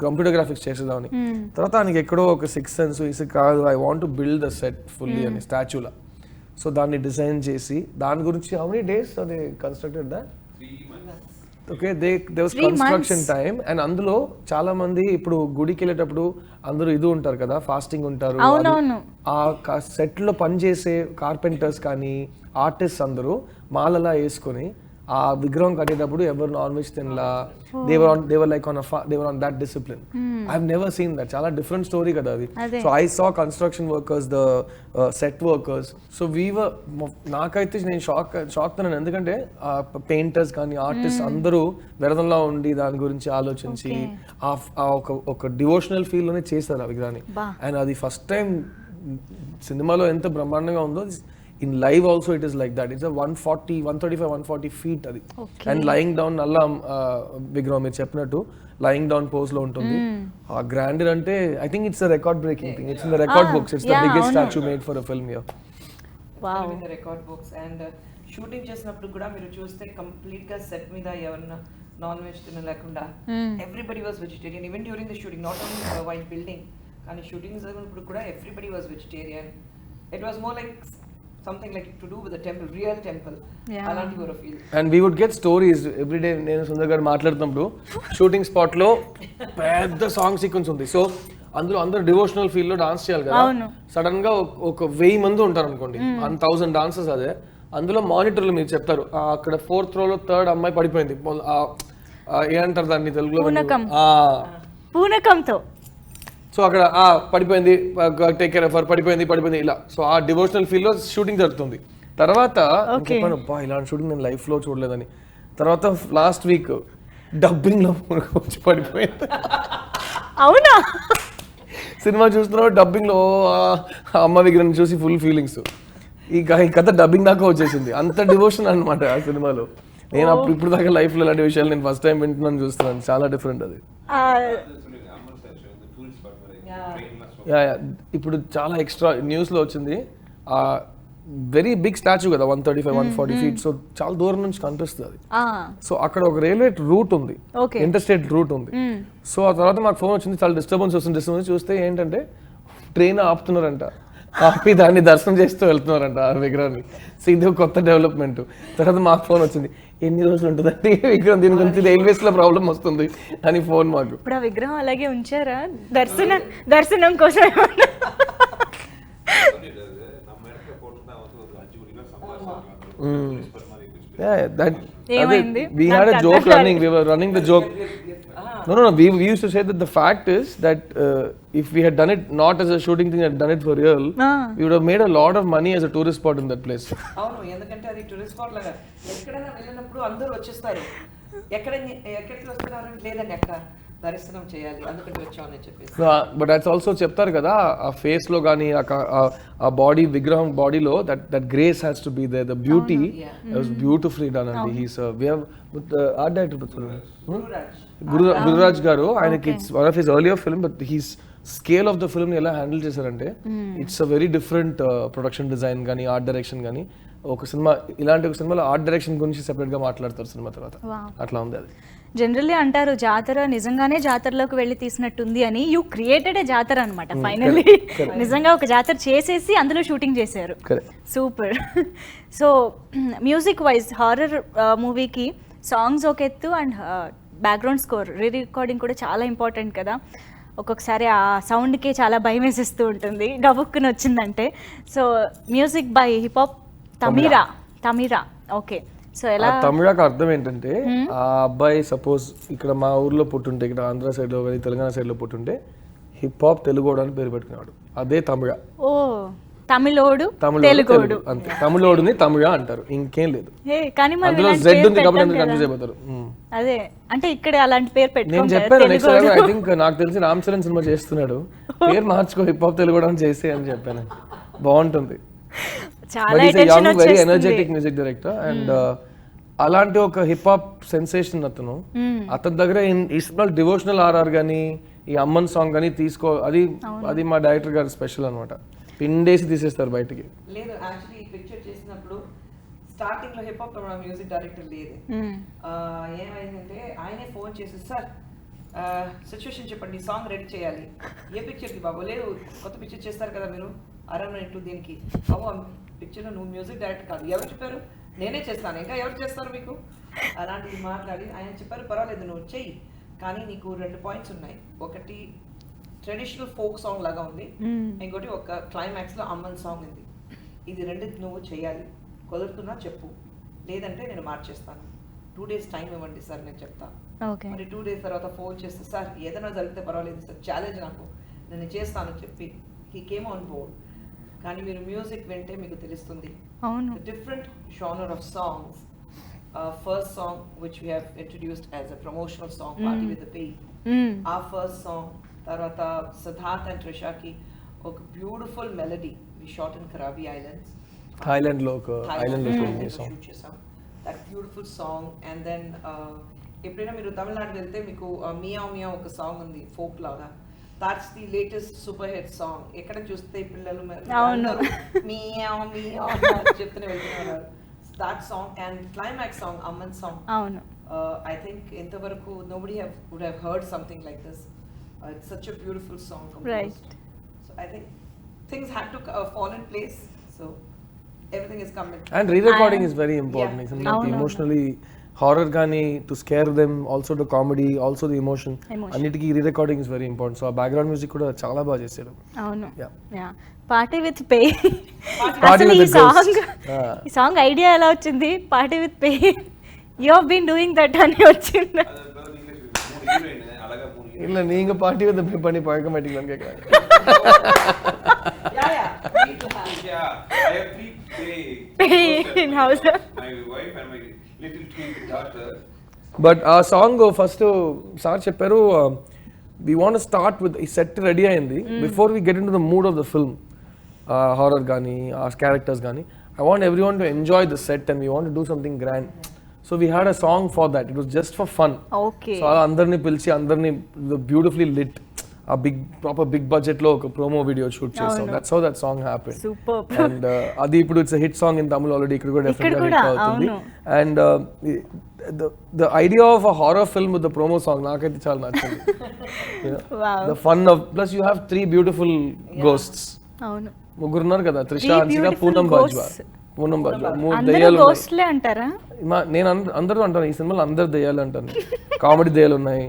కంప్యూటర్ గ్రాఫిక్స్ చేసేదామని. తర్వాత ఆయనకి ఎక్కడో ఒక 6th sense ఇసు కాదు, I want to build the set fully అని స్టాచ్యూలా. సో దాన్ని డిజైన్ చేసి దాని గురించి how many days they constructed that? 3 months. Okay, there was construction time. And అందులో చాలా మంది ఇప్పుడు గుడికి వెళ్ళేటప్పుడు అందరూ ఇది ఉంటారు కదా, ఫాస్టింగ్ ఉంటారు. ఆ సెట్ లో పనిచేసే కార్పెంటర్స్ కానీ ఆర్టిస్ట్ అందరూ మాలలా వేసుకొని ఆ విగ్రహం కట్టేటప్పుడు ఎవరు నాన్ వెజ్ తినలా, they were on that discipline. I've never seen that. చాలా డిఫరెంట్ స్టోరీ కదా అది. So I saw construction workers, the set workers. So నాకైతే నేను షాక్ తన్నాను, ఎందుకంటే పెయింటర్స్ కానీ ఆర్టిస్ట్ అందరూ విరదంలో ఉండి దాని గురించి ఆలోచించి ఒక డివోషనల్ ఫీల్ లోనే చేస్తారు ఆ విగ్రహాన్ని. అండ్ అది ఫస్ట్ టైం సినిమాలో ఎంత బ్రహ్మాండంగా ఉందో in live also it is like that. It's a 135-140 feet adi. And lying down nalla vigraham meer cheppinattu lying down pose lo untundi. Aa grandeur ante I think it's a record breaking thing. It's in the record books. It's the biggest statue made for a film here. Wow. In the record books. And shooting చేసినప్పుడు కూడా మీరు చూస్తే complete గా set మీద ఎవరన్నా non veg తినలేకుండా everybody was vegetarian even during the shooting, not only while building, కానీ shooting జరిగినప్పుడు కూడా everybody was vegetarian. It was more like something like to do with the temple, real temple. Alanti vora feel. And we would get stories every day. నేను సుందర్ గారు మాట్లాడుతున్నప్పుడు shooting spot లో పెద్ద song sequence ఉంది. So అందులో అందరూ devotional feel లో dance చేయాలి కదా. సడన్ గా ఒక 1000 మంది ఉంటారు అనుకోండి, 1000 డాన్సర్స్. అదే అందులో మానిటర్లు మీరు చెప్తారు, అక్కడ 4th row లో 3rd అమ్మాయి పడిపోయింది, ఏమంటారు దాన్ని తెలుగులో? పూనకంతో. సో అక్కడ పడిపోయింది, టేక్ కేర్ ఆఫ్ హర్, పడిపోయింది ఇలా. సో ఆ డివోషనల్ ఫీల్ లో షూటింగ్ జరుగుతుంది. తర్వాత చెప్పాను, అబ్బా ఇలాంటి షూటింగ్ నేను లైఫ్ లో చూడలేదని. తర్వాత లాస్ట్ వీక్ డబ్బింగ్ లో వచ్చి పడిపోయింది. అవునా? సినిమా చూస్తున్నావు, డబ్బింగ్ లో అమ్మ విగ్రహం చూసి ఫుల్ ఫీలింగ్స్. ఈ కథ డబ్బింగ్ దాకా వచ్చేసింది. అంత డివోషన్ అనమాట ఆ సినిమాలో. నేను ఇప్పుడు దాకా లైఫ్ లో ఇలాంటి విషయాలు నేను ఫస్ట్ టైం వింటున్నాను, చూస్తున్నాను. చాలా డిఫరెంట్ అది. ఇప్పుడు చాలా ఎక్స్ట్రా న్యూస్ లో వచ్చింది, వెరీ బిగ్ స్టాచ్యూ కదా, 135-140 feet. సో చాలా దూరం నుంచి కనిపిస్తుంది అది. సో అక్కడ ఒక రైల్వే రూట్ ఉంది, ఇంటర్స్టేట్ రూట్ ఉంది. సో ఆ తర్వాత మాకు ఫోన్ వచ్చింది, చాలా డిస్టర్బెన్స్ వస్తుంది. చూస్తే ఏంటంటే ట్రైన్ ఆపుతున్నారంట, ఆపి దాన్ని దర్శనం చేస్తూ వెళ్తున్నారంట ఆ విగ్రహాన్ని. సో ఇది ఒక కొత్త డెవలప్మెంట్. తర్వాత మాకు ఫోన్ వచ్చింది, ఎన్ని రోజులు ఉంటుందంటే విగ్రహం, దీని గురించి రైల్వేస్ లో ప్రాబ్లం వస్తుంది అని ఫోన్ మాకు. ఇప్పుడు ఆ విగ్రహం అలాగే ఉంచారా దర్శనం కోసం? ఏమైంది? We had a joke running. We were running the joke. No. We used to say that the fact is that if we had done it not as a shooting thing, had done it for real, we would have made a lot of money as a tourist spot in that place. అవును, ఎందుకంటే అది tourist spot లాగా ఎక్కడైనా వెళ్ళినప్పుడు అందరూ వచ్చేస్తారు. ఎక్కడికి వస్తున్నారు లేదండి, అక్కడ దర్శనం చేయాలి అందుకంటే వచ్చామని చెప్పేసి. But that's also చెప్తారు కదా, ఆ ఫేస్ లో కానీ ఆ బాడీ విగ్రహం బాడీలో that grace has to be there, the beauty was beautifully done అండి. He's we have with art director Gururaj garu, ఆయనకి it's one of his earlier film, but he's scale of the film ని ఎలా handle చేశారంటే it's a very different production design కానీ art direction కానీ. ఒక cinema ఇలాంటి ఒక సినిమాలో ఆర్ట్ డైరెక్షన్ గురించి సెపరేట్ గా మాట్లాడతారు సినిమా తర్వాత, అట్లా ఉంది అది. జనరల్లీ అంటారు జాతర నిజంగానే జాతరలోకి వెళ్ళి తీసినట్టుంది అని. యూ క్రియేటెడ్ ఏ జాతర అనమాట ఫైనల్లీ. నిజంగా ఒక జాతర చేసేసి అందులో షూటింగ్ చేశారు. Super. So music wise horror మూవీకి సాంగ్స్ ఒక ఎత్తు and background score re recording కూడా చాలా ఇంపార్టెంట్ కదా. ఒక్కొక్కసారి ఆ సౌండ్కి చాలా భయం వేసేస్తూ ఉంటుంది గబుక్కుని వచ్చిందంటే. So music by hip hop Tamizha. Okay, so ఎలా తమిళకు అర్థం ఏంటంటే, ఆ అబ్బాయి సపోజ్ ఇక్కడ మా ఊర్లో పుట్టుంటే, ఇక్కడ ఆంధ్ర సైడ్ లో కానీ తెలంగాణ సైడ్ లో పుట్టుంటే హిప్ హాప్ తెలుగోడు అని పేరు పెట్టుకున్నాడు, అదే తమిళ. ఓ, తమిళోడు తెలుగోడు అంతే. తమిళోడుని తమిళ అంటారు, ఇంకేం లేదు. కానీ అందులో జెడ్ ఉంది కాబట్టి ఎందుకు కన్ఫ్యూజ్ అయిపోతారు. అదే అంటే ఇక్కడ అలాంటి పేరు నేను పెట్టుకుంటారు. చెప్పాను నెక్స్ట్ టైం ఐ థింక్ నాకు తెలిసి రామ్ చరణ్ సినిమా చేస్తున్నాడు, పేరు మార్చుకో హిప్ హాప్ తెలుగోడు అని చేసే అని చెప్పాను, బాగుంటుంది. Very energetic music director and అలాంటి ఒక హిప్ హాప్ సెన్సేషన్ అతను. అతని దగ్గర ఈ సినిమా డివోషనల్ ఆర్ఆర్ కానీ ఈ అమ్మన్ సాంగ్ కానీ తీసుకో, అది మా డైరెక్టర్ గారు స్పెషల్ అనమాట. పిండేసి తీసేస్తారు బయటికి. లేదు, యాక్చువల్లీ ఈ పిక్చర్ చేసినప్పుడు స్టార్టింగ్ లో హిప్ హాప్ మ్యూజిక్ డైరెక్టర్ లేదు. ఏమైందంటే ఆయనే ఫోన్ చేసి, సార్ సిచ్యువేషన్ చెప్పండి, సాంగ్ రెడీ చేయాలి. ఏ పిక్చర్కి బాబు? లేదు, కొత్త పిక్చర్ చేస్తారు కదా మీరు అరౌండ్ దీనికి. బాబు ఆ పిక్చర్లో నువ్వు మ్యూజిక్ డైరెక్టర్ కాదు. ఎవరు చెప్పారు? నేనే చేస్తాను, ఇంకా ఎవరు చేస్తారు మీకు? అలాంటిది మాట్లాడి ఆయన చెప్పారు, పర్వాలేదు నువ్వు చెయ్యి, కానీ నీకు 2 పాయింట్స్ ఉన్నాయి. ఒకటి ట్రెడిషనల్ ఫోక్ సాంగ్ లాగా ఉంది, ఇంకోటి ఒక క్లైమాక్స్ లో అమ్మన్ సాంగ్ ఉంది. ఇది 2 నువ్వు చేయాలి, కుదురుతున్నా చెప్పు, లేదంటే నేను మార్చేస్తాను. 2 days టైం ఇవ్వండి సార్, నేను చెప్తాను. మరి 2 days తర్వాత ఫోన్ చేస్తే, సార్ ఏదైనా జరిగితే పర్వాలేదు సార్, ఛాలెంజ్ నాకు, నేను చేస్తాను చెప్పి హీ కేమ్ ఆన్ బోర్డ్. కానీ మీరు మ్యూజిక్ వింటే మీకు తెలుస్తుంది different genre of songs. First song which we have introduced as a promotional song, Party with the Pay. Our first song, తర్వాత సిద్ధార్థ్ అండ్ ట్రిషాకి ఒక beautiful melody we shot in Karabi Islands, Thailand లో shoot చేసాం. That beautiful song. And then ఎప్పుడైనా మీరు తమిళనాడు వెళ్తే మీకు meow meow ఒక సాంగ్ ఉంది ఫోక్ లాగా, that's the latest super hit song. ఎక్కడ చూస్తే పిల్లలు మియావ్ మియావ్ చెప్తూనే వెళ్తున్నారు. That song and climax song, Amman song. I think intavaraku nobody would have heard something like this. It's such a beautiful song composed. Right. So I think things had to fall in place. So everything is coming. And re-recording is very important. Yeah. Emotionally horror gani to scare them, also the comedy, also the emotion. Annitiki re-recording is very important. So our background music kuda chaala baga chesaru. Avunu. Yeah. Party with Pey. అసలు ఈ song idea ఎలా వచ్చింది? Party with Pey, you have been doing that అని వచ్చింది. இல்ல நீங்க party with பே பண்ணி பழக்க மாட்டீங்களான்னு கேக்குறாங்க. Yeah, I have 3 pay in house. My wife and my little twin daughter. But our song first sir చెప్పారు, we want to start with ఈ set ready అయింది before we get into the mood of the film. Horror gani, our characters gani, I want everyone to enjoy the set and we want to do something grand. So we had a song for that. It was just for fun. Okay. So andarni pilchi andarni beautifully lit, a proper big budget lo oka promo video shoot chesam. That's how that song happened. Superb. And adi ipudu it's a hit song in Tamil already. Ikkada kuda definitely hit avutundi. And the idea of a horror film with the promo song nakaithe chaala nachindi. You know, wow. The fun of, plus you have 3 beautiful ghosts. అవును, ముగ్గురు ఉన్నారు కదా, త్రిష, హన్సిక, పూనం బాజ్వా. అందరూ గోస్ట్లే అంటారా? నేను అందరూ అంటాను, ఈ సినిమాలో అందరు దెయ్యాలు అంటాను. కామెడీ దెయ్యాలు ఉన్నాయి,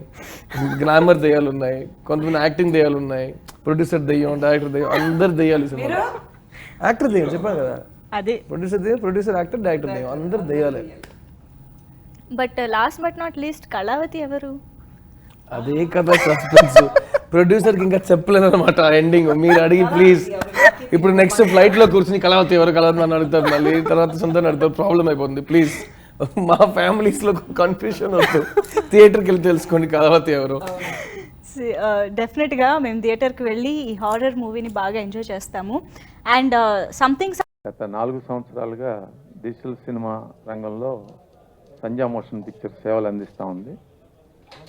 గ్లామర్ దెయ్యాలు ఉన్నాయి, కొంతమంది యాక్టింగ్ దెయ్యాలు ఉన్నాయి, ప్రొడ్యూసర్ దెయ్యం, డైరెక్టర్ దెయ్యం, అందరు దెయ్యాలు ఈ సినిమాలో. యాక్టర్ దెయ్యం చెప్పాను కదా, అదే ప్రొడ్యూసర్ దెయ్యం, ప్రొడ్యూసర్, యాక్టర్, డైరెక్టర్ దెయ్యం, అందరు దెయ్యాలే. But last but not least Kalavathi ఎవరు? అదే కదా సస్పెన్స్. ప్రొడ్యూసర్కి ఇంకా చెప్పలేదు అనమాట ఎండింగ్. మీరు అడిగి ప్లీజ్. ఇప్పుడు నెక్స్ట్ ఫ్లైట్లో కూర్చుని కళావతి ఎవరు కళావతి నన్ను అడుగుతారు, మళ్ళీ తర్వాత సొంతం అడుగుతారు, ప్రాబ్లం అయిపోతుంది. ప్లీజ్ మా ఫ్యామిలీస్లో కన్ఫ్యూషన్ వద్దు. థియేటర్కి వెళ్ళి తెలుసుకోండి కళావతి ఎవరు. డెఫినెట్గా మేము థియేటర్కి వెళ్ళి ఈ హారర్ మూవీని బాగా ఎంజాయ్ చేస్తాము. అండ్ సంథింగ్ గత 4 సంవత్సరాలుగా డిజిటల్ సినిమా రంగంలో సంధ్యా మోషన్ పిక్చర్స్ సేవలు అందిస్తూ ఉంది.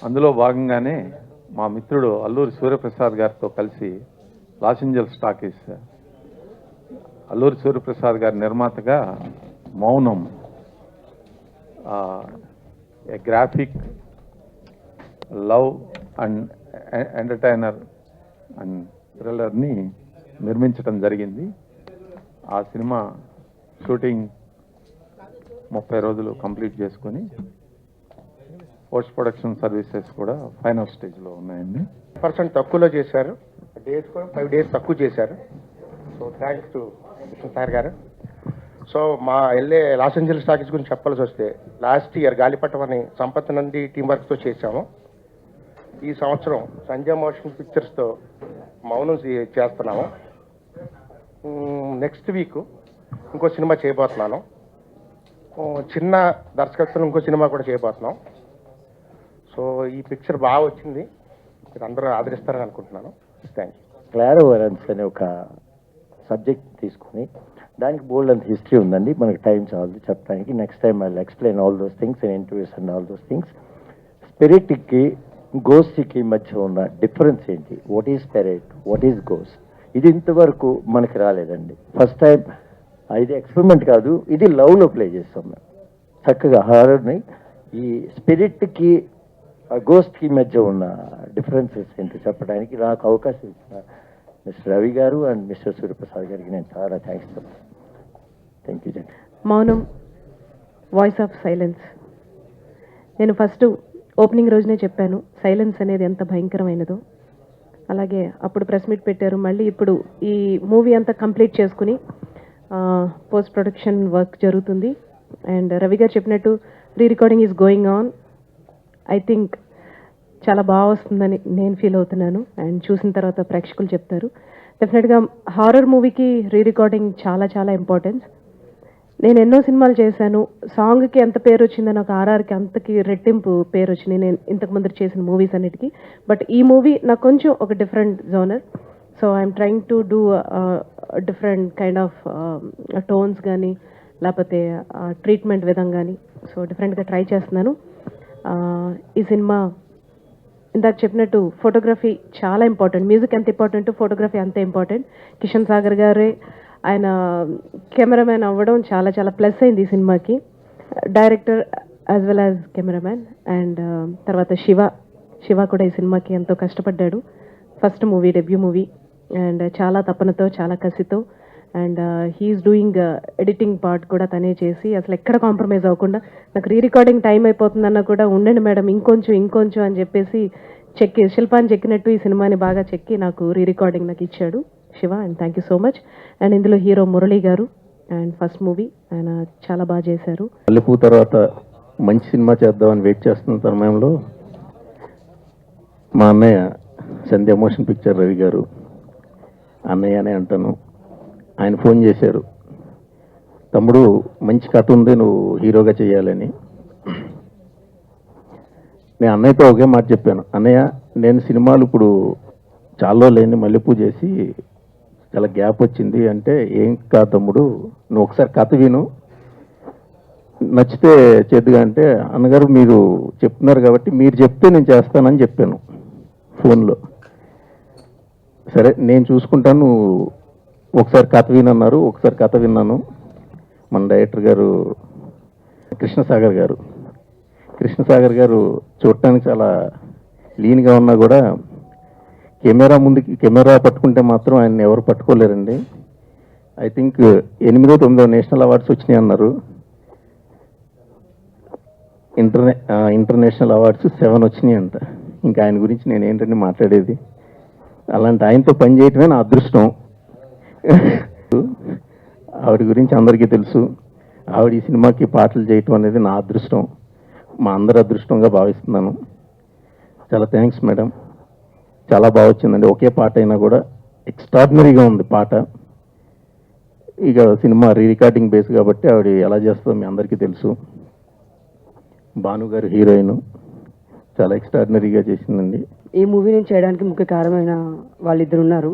అందులో భాగంగానే మా మిత్రుడు అల్లూరి సూర్యప్రసాద్ గారితో కలిసి Los Angeles talkies Alluri Suryaprasad గారి నిర్మాతగా Mounam a graphic love and entertainer and థ్రిల్లర్ని నిర్మించడం జరిగింది. ఆ సినిమా షూటింగ్ 30 రోజులు కంప్లీట్ చేసుకొని పోస్ట్ ప్రొడక్షన్ సర్వీసెస్ కూడా ఫైనల్ స్టేజ్లో ఉన్నాయండి. % తక్కువలో చేశారు, డేస్ కూడా 5 days తక్కువ చేశారు. So thanks to Krishna sir గారు. సో మా లాస్ ఏంజల్స్ టాకీస్ గురించి చెప్పాల్సి వస్తే లాస్ట్ ఇయర్ గాలిపటం అని సంపత్ నంది టీం వర్క్తో చేశాము. ఈ సంవత్సరం సంధ్యా మోషన్ పిక్చర్స్తో మౌనం చేస్తున్నాము. నెక్స్ట్ వీక్ ఇంకో సినిమా చేయబోతున్నాను. చిన్న దర్శకత్వం ఇంకో సినిమా కూడా చేయబోతున్నాం. సో ఈ పిక్చర్ బాగా వచ్చింది, మీరు అందరూ ఆదరిస్తారని అనుకుంటున్నాను. Thank you. క్లారోవరెన్స్ అనే ఒక సబ్జెక్ట్ తీసుకుని దానికి బోల్డ్ అంత హిస్టరీ ఉందండి. మనకి టైం చాలదు చెప్పడానికి. Next time I explain all those things in interviews and all those things. స్పిరిట్కి గోస్ట్కి మధ్య ఉన్న డిఫరెన్స్ ఏంటి, what is spirit, what is ghost, ఇది ఇంతవరకు మనకి రాలేదండి. ఫస్ట్ టైం ఇది ఎక్స్పెరిమెంట్ కాదు, ఇది లవ్లో ప్లే చేస్తాం మేము చక్కగా హారర్ని. ఈ స్పిరిట్కి గోస్ట్కి మధ్య ఉన్న డిఫరెన్సెస్ ఏంటో చెప్పడానికి నాకు అవకాశం ఇచ్చిన మిస్టర్ రవి గారు అండ్ మిస్టర్ సూర్యప్రసాద్ గారికి నేను చాలా థ్యాంక్స్ చెప్తాను. Thank you Jan. మౌనం, వాయిస్ ఆఫ్ సైలెన్స్. నేను ఫస్ట్ ఓపెనింగ్ రోజునే చెప్పాను సైలెన్స్ అనేది ఎంత భయంకరమైనదో. అలాగే అప్పుడు ప్రెస్ మీట్ పెట్టారు, మళ్ళీ ఇప్పుడు ఈ మూవీ అంతా కంప్లీట్ చేసుకుని పోస్ట్ ప్రొడక్షన్ వర్క్ జరుగుతుంది. అండ్ రవి గారు చెప్పినట్టు re recording is going on. I think చాలా బాగా వస్తుందని నేను ఫీల్ అవుతున్నాను. అండ్ చూసిన తర్వాత ప్రేక్షకులు చెప్తారు. డెఫినెట్గా హారర్ మూవీకి రీ రికార్డింగ్ చాలా చాలా ఇంపార్టెన్స్. నేను ఎన్నో సినిమాలు చేశాను, సాంగ్కి ఎంత పేరు వచ్చిందని ఒక ఆర్ఆర్కి అంతకి రెట్టింపు పేరు వచ్చింది నేను ఇంతకుముందు చేసిన మూవీస్ అన్నిటికీ. బట్ ఈ మూవీ నాకు కొంచెం ఒక different genre. So I'm trying to do different kind of tones కానీ లేకపోతే ట్రీట్మెంట్ విధం కానీ సో డిఫరెంట్గా ట్రై చేస్తున్నాను. ఈ సినిమా ఇందాక చెప్పినట్టు ఫోటోగ్రఫీ చాలా ఇంపార్టెంట్. మ్యూజిక్ ఎంత ఇంపార్టెంట్, ఫోటోగ్రఫీ అంతే ఇంపార్టెంట్. కిషన్ సాగర్ గారే ఆయన కెమెరామ్యాన్ అవ్వడం చాలా చాలా ప్లస్ అయింది ఈ సినిమాకి. Director as well as cameraman. And తర్వాత శివ కూడా ఈ సినిమాకి ఎంతో కష్టపడ్డాడు. First movie, debut movie. And చాలా తపనతో, చాలా కసితో. And he's doing editing part కూడా తనే చేసి అసలు ఎక్కడ కాంప్రమైజ్ అవ్వకుండా నాకు రీ రికార్డింగ్ టైం అయిపోతుందన్నా కూడా ఉండండి మేడం ఇంకొంచెం అని చెప్పేసి శిల్పాన్ని చెక్కినట్టు ఈ సినిమాని బాగా చెక్కి నాకు రీ రికార్డింగ్ నాకు ఇచ్చాడు Shiva. And thank you so much. And ఇందులో హీరో మురళి గారు అండ్ ఫస్ట్ మూవీ ఆయన చాలా బాగా చేశారు. మల్లెపూ తర్వాత మంచి సినిమా చేద్దామని వెయిట్ చేస్తున్న సమయంలో మా అన్నయ్య సంధ్యా మోషన్ పిక్చర్ రవి గారు, అన్నయ్య అనే అంటాను, ఆయన ఫోన్ చేశారు, తమ్ముడు మంచి కథ ఉంది నువ్వు హీరోగా చేయాలని. నేను అన్నయ్యతో ఒకే మాట చెప్పాను, అన్నయ్య నేను సినిమాలు ఇప్పుడు చాలా లేని మల్లెపూ చేసి చాలా గ్యాప్ వచ్చింది అంటే, ఏం కాదు తమ్ముడు నువ్వు ఒకసారి కథ విను నచ్చితే చేద్దుగా అంటే, అన్నగారు మీరు చెప్తున్నారు కాబట్టి మీరు చెప్తే నేను చేస్తానని చెప్పాను ఫోన్లో. సరే నేను చూసుకుంటాను, ఒకసారి కథ వినన్నారు. ఒకసారి కథ విన్నాను. మన డైరెక్టర్ గారు కృష్ణసాగర్ గారు చూడటానికి చాలా లీన్గా ఉన్నా కూడా కెమెరా పట్టుకుంటే మాత్రం ఆయన ఎవరు పట్టుకోలేరండి. ఐ థింక్ 8వ 9వ నేషనల్ అవార్డ్స్ వచ్చినాయి అన్నారు. ఇంటర్నేషనల్ అవార్డ్స్ 7 వచ్చినాయి అంట. ఇంకా ఆయన గురించి నేను ఏంటంటే మాట్లాడేది. అలాంటి ఆయనతో పనిచేయటమే నా అదృష్టం. ఆవిడ గురించి అందరికీ తెలుసు. ఆవిడ ఈ సినిమాకి పాటలు చేయటం అనేది నా అదృష్టం. మా అందరి అదృష్టంగా భావిస్తున్నాను. చాలా థ్యాంక్స్ మేడం. చాలా బాగా వచ్చిందండి. ఒకే పాట అయినా కూడా ఎక్స్ట్రాడినరీగా ఉంది పాట. ఇక సినిమా రికార్డింగ్ బేస్ కాబట్టి ఆవిడ ఎలా చేస్తుందో మీ అందరికీ తెలుసు. భాను గారు హీరోయిన్ చాలా ఎక్స్ట్రాడినరీగా చేసిందండి. ఈ మూవీని చేయడానికి ముఖ్య కారణమైన వాళ్ళిద్దరు ఉన్నారు.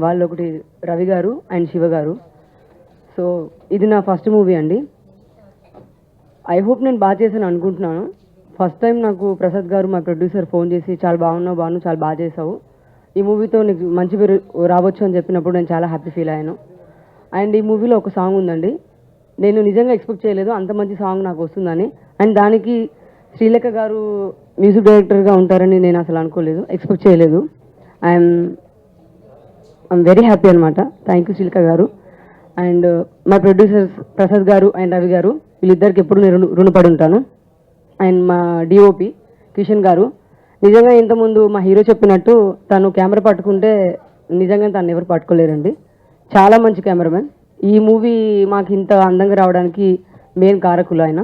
వాళ్ళు ఒకటి రవి గారు అండ్ శివ గారు. సో ఇది నా ఫస్ట్ మూవీ అండి. ఐ హోప్ నేను బాగా చేశాను అనుకుంటున్నాను. ఫస్ట్ టైం నాకు ప్రసాద్ గారు మా ప్రొడ్యూసర్ ఫోన్ చేసి చాలా బాగున్నావు, చాలా బాగా చేసావు, ఈ మూవీతో నీకు మంచి పేరు రావచ్చు అని చెప్పినప్పుడు నేను చాలా హ్యాపీ ఫీల్ అయ్యాను. అండ్ ఈ మూవీలో ఒక సాంగ్ ఉందండి, నేను నిజంగా ఎక్స్పెక్ట్ చేయలేదు అంత మంచి సాంగ్ నాకు వస్తుందని. అండ్ దానికి శ్రీలేఖ గారు మ్యూజిక్ డైరెక్టర్గా ఉంటారని నేను అసలు అనుకోలేదు, ఎక్స్పెక్ట్ చేయలేదు. ఐఎమ్ వెరీ హ్యాపీ అనమాట. థ్యాంక్ యూ శ్రీలేఖ గారు. అండ్ మా ప్రొడ్యూసర్స్ ప్రసాద్ గారు అండ్ రవి గారు, వీళ్ళిద్దరికి ఎప్పుడు నేను రుణపడి ఉంటాను. అండ్ మా డిఓపి కిషన్ గారు, నిజంగా ఇంతకుముందు మా హీరో చెప్పినట్టు తను కెమెరా పట్టుకుంటే నిజంగా తను ఎవరు పట్టుకోలేరండి. చాలా మంచి కెమెరామెన్. ఈ మూవీ మాకు ఇంత అందంగా రావడానికి మెయిన్ కారకులు ఆయన.